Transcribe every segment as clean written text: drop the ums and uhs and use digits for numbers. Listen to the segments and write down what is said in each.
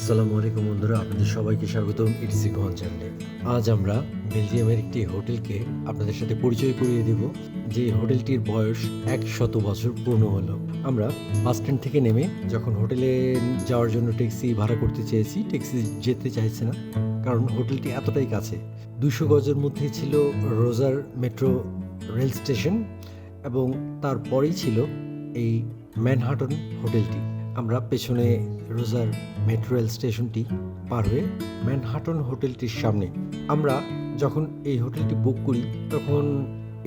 আসসালামু আলাইকুম বন্ধুরা, আপনাদের সবাইকে স্বাগতম ইটিসি গোয়ান চ্যানেলে। আজ আমরা বেলজিয়ামের একটি হোটেলকে আপনাদের সাথে পরিচয় করিয়ে দেব, যে হোটেলটির বয়স 100 বছর পূর্ণ হলো। আমরা বাস স্ট্যান্ড থেকে নেমে যখন হোটেলে যাওয়ার জন্য ট্যাক্সি ভাড়া করতে চেয়েছি, ট্যাক্সি যেতে চাইছে না, কারণ হোটেলটি এতটাই কাছে। 200 গজের মধ্যে ছিল রোজার মেট্রো রেল স্টেশন এবং তারপরেই ছিল এই ম্যানহাটন হোটেলটি। আমরা পেছনে রোজার মেট্রো রেল স্টেশনটি পার হয়ে ম্যানহাটন হোটেলটির সামনে আমরা যখন এই হোটেলটি বুক করি, তখন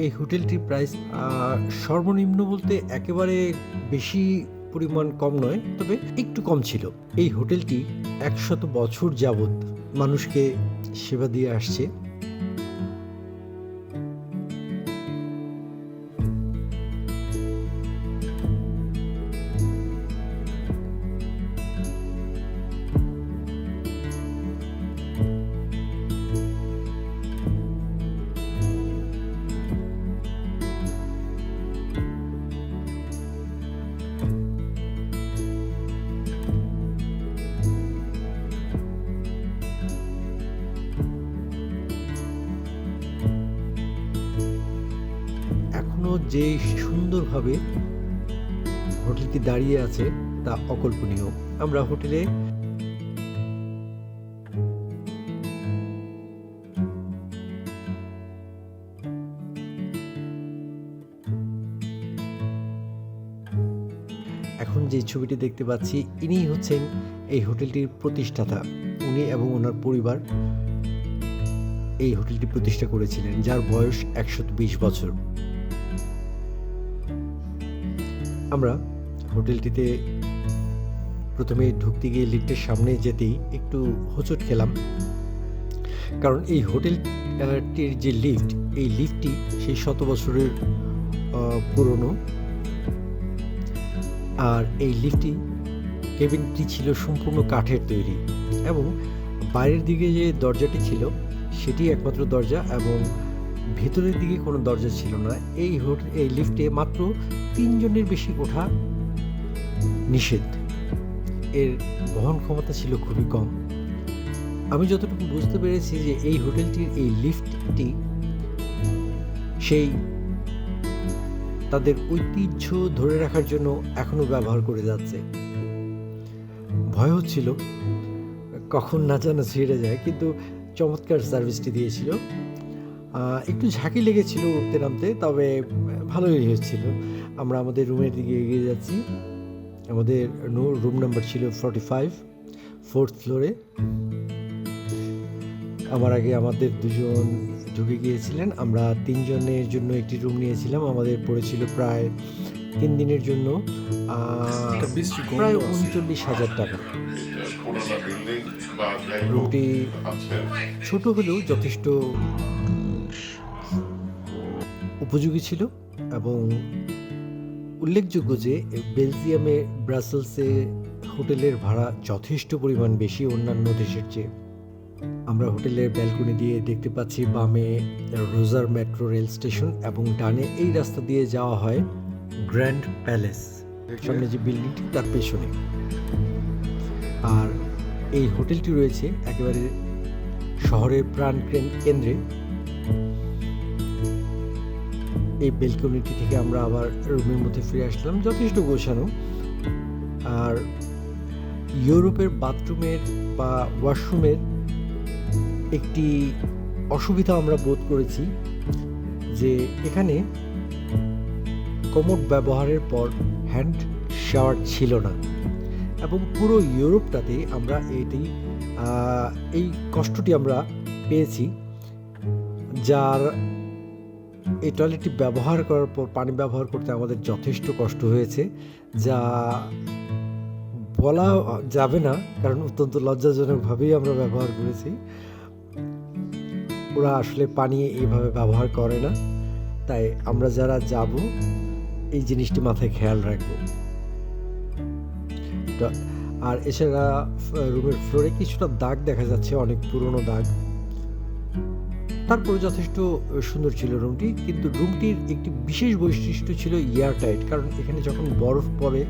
এই হোটেলটির প্রাইস সর্বনিম্ন বলতে একেবারে বেশি পরিমাণ কম নয়, তবে একটু কম ছিল। এই হোটেলটি 100 বছর যাবৎ মানুষকে সেবা দিয়ে আসছে। এখনো যে সুন্দরভাবে হোটেলটি দাঁড়িয়ে আছে তা অকল্পনীয়। আমরা হোটেলে এখন যে ছবিটি দেখতে পাচ্ছি, ইনি হচ্ছেন এই হোটেলটির প্রতিষ্ঠাতা। উনি এবং ওনার পরিবার এই হোটেলটি প্রতিষ্ঠা করেছিলেন, যার বয়স 120 বছর। আমরা হোটেলটিতে প্রথমে ঢুকতে গিয়ে লিফটের সামনে যেতেই একটু হোঁচট খেলাম, কারণ এই হোটেলটির যে লিফট, এই লিফটটি সেই 100 বছরের পুরনো। আর এই লিফটটি কেবিনটি ছিল সম্পূর্ণ কাঠের তৈরি এবং বাইরের দিকে যে দরজাটি ছিল সেটি একমাত্র দরজা, এবং ভেতরের দিকে কোনো দরজা ছিল না। এই লিফটে মাত্র 3 জনের বেশি ওঠা নিষেধ। এর বহন ক্ষমতা ছিল খুবই কম। আমি যতটুকু বুঝতে পেরেছি যে এই হোটেলটির এই লিফটটি সেই তাদের ঐতিহ্য ধরে রাখার জন্য এখনো ব্যবহার করে যাচ্ছে। ভয় হচ্ছিল কখন না জানা ছেড়ে যায়, কিন্তু চমৎকার সার্ভিসটি দিয়েছিল। একটু ঝাঁকি লেগেছিল উঠতে নামতে, তবে ভালোই হয়েছিল। আমরা আমাদের রুমের দিকে এগিয়ে যাচ্ছি। আমাদের রুম নাম্বার ছিল 45, 4th ফ্লোরে। আমার আগে আমাদের দুজন ঢুকে গিয়েছিলেন। আমরা 3 জনের জন্য একটি রুম নিয়েছিলাম। আমাদের পড়েছিল প্রায় 3 দিনের জন্য প্রায় 39,000 টাকা। রুমটি ছোট হলেও যথেষ্ট উপযোগী ছিল, এবং উল্লেখযোগ্য যে বেলজিয়ামে ব্রাসেলসে হোটেলের ভাড়া যথেষ্ট পরিমাণ বেশি অন্যান্য দেশের চেয়ে। আমরা হোটেলের ব্যালকনি দিয়ে দেখতে পাচ্ছি বামে রোজার মেট্রো রেল স্টেশন এবং ডানে এই রাস্তা দিয়ে যাওয়া হয় গ্র্যান্ড প্যালেস। সামনে যে বিল্ডিংটি তার পেছনে। আর এই হোটেলটি রয়েছে একেবারে শহরের প্রাণ কেন্দ্রে। এই ব্যালকনিটি থেকে আমরা আবার রুমের মধ্যে ফিরে আসলাম, যথেষ্ট গোছানো। আর ইউরোপের বাথরুমের বা ওয়াশরুমের একটি অসুবিধা আমরা বোধ করেছি, যে এখানে কমোড ব্যবহারের পর হ্যান্ড শাওয়ার ছিল না, এবং পুরো ইউরোপটাতে আমরা এই কষ্টটি আমরা পেয়েছি। যার এই টয়লেটটি ব্যবহার করার পর পানি ব্যবহার করতে আমাদের যথেষ্ট কষ্ট হয়েছে, যা বলা যাবে না, কারণ অত্যন্ত লজ্জাজনকভাবেই আমরা ব্যবহার করেছি। ওরা আসলে পানি এইভাবে ব্যবহার করে না, তাই আমরা যারা যাব এই জিনিসটি মাথায় খেয়াল রাখবো। আর এছাড়া রুমের ফ্লোরে কিছুটা দাগ দেখা যাচ্ছে, অনেক পুরনো দাগ। তারপরে যথেষ্ট সুন্দর ছিল রুমটি, কিন্তু রুমটির একটি বিশেষ বৈশিষ্ট্য ছিল এয়ার টাইট, কারণ এখানে যখন বরফ পড়ে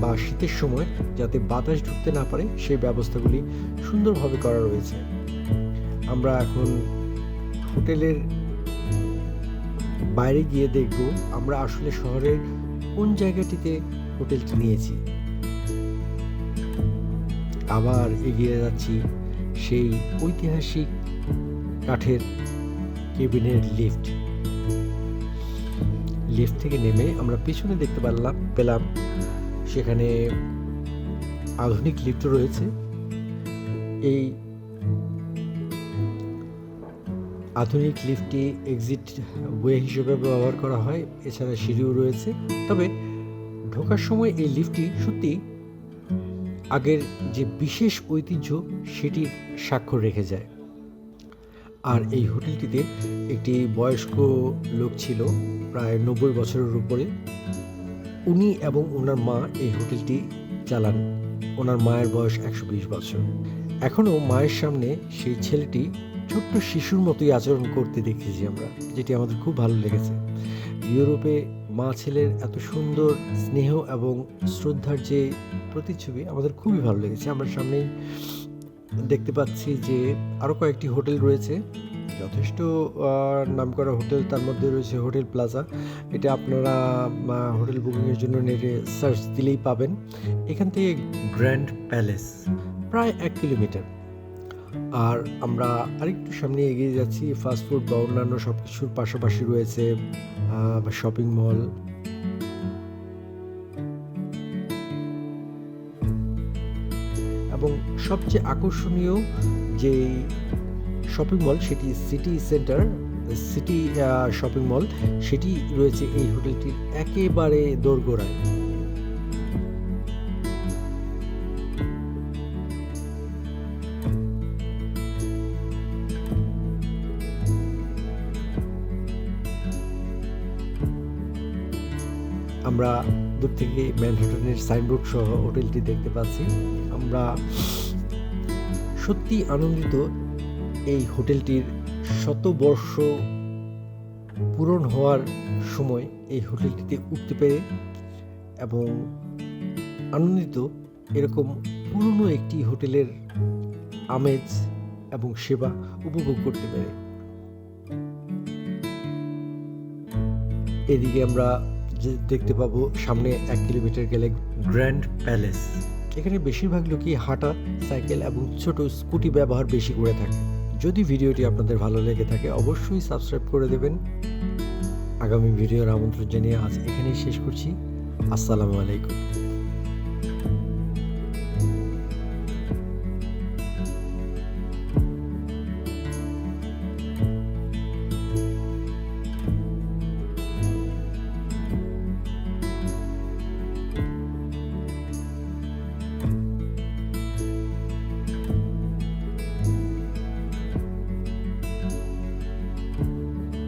বা শীতের সময় যাতে বাতাস ঢুকতে না পারে সেই ব্যবস্থাগুলি সুন্দরভাবে করা রয়েছে। আমরা এখন হোটেলের বাইরে গিয়ে দেখব আমরা আসলে শহরের কোন জায়গাটিতে হোটেলটি নিয়েছি। আবার এগিয়ে যাচ্ছি সেই ঐতিহাসিক কাঠের কেবিনের লিফট থেকে নেমে আমরা পিছনে দেখতে পেলাম সেখানে আধুনিক লিফট রয়েছে। এই আধুনিক লিফটটি এক্সিট ওয়ে হিসেবে ব্যবহার করা হয়, এছাড়া সিঁড়িও রয়েছে। তবে ঢোকার সময় এই লিফটটি সত্যি আগের যে বিশেষ ঐতিহ্য সেটির স্বাক্ষর রেখে যায়। আর এই হোটেলটিতে একটি বয়স্ক লোক ছিল, প্রায় 90 বছরের উপরে। উনি এবং ওনার মা এই হোটেলটি চালান। ওনার মায়ের বয়স 120 বছর। এখনও মায়ের সামনে সেই ছেলেটি ছোট্ট শিশুর মতোই আচরণ করতে দেখেছি আমরা, যেটি আমাদের খুব ভালো লেগেছে। ইউরোপে মা ছেলের এত সুন্দর স্নেহ এবং শ্রদ্ধার যে প্রতিচ্ছবি আমাদের খুবই ভালো লেগেছে। আমরা সামনেই দেখতে পাচ্ছি যে আরও কয়েকটি হোটেল রয়েছে, যথেষ্ট নামকরা হোটেল। তার মধ্যে রয়েছে হোটেল প্লাজা। এটা আপনারা হোটেল বুকিংয়ের জন্য নেটে সার্চ দিলেই পাবেন। এখান থেকে গ্র্যান্ড প্যালেস প্রায় 1 কিলোমিটার। আর আমরা আরেকটু সামনে এগিয়ে যাচ্ছি। ফাস্টফুড বা অন্যান্য সব কিছুর পাশাপাশি রয়েছে শপিং মল। এবং সবচেয়ে আকর্ষণীয় যে শপিং মল সেটি সিটি শপিং মল, সেটি রয়েছে এই হোটেলটির একেবারে দোরগোড়ায়। আমরা দূর থেকে ম্যানহাটনের সাইনবোর্ড সহ হোটেলটি দেখতে পাচ্ছি। আমরা সত্যি আনন্দিত এই হোটেলটির 100 বর্ষ পূরণ হওয়ার সময় এই হোটেলটিতে উঠতে পেরে, এবং আনন্দিত এরকম পুরনো একটি হোটেলের আমেজ এবং সেবা উপভোগ করতে পেরে। এদিকে আমরা দেখতে পাবো সামনে 1 কিলোমিটার গেলে গ্র্যান্ড প্যালেস। এখানে বেশিরভাগ লোকই হাঁটা, সাইকেল এবং ছোট স্কুটি ব্যবহার বেশি করে থাকে। যদি ভিডিওটি আপনাদের ভালো লেগে থাকে অবশ্যই সাবস্ক্রাইব করে দেবেন। আগামী ভিডিওর আমন্ত্রণ জানিয়ে আজ এখানেই শেষ করছি। আসসালামু আলাইকুম।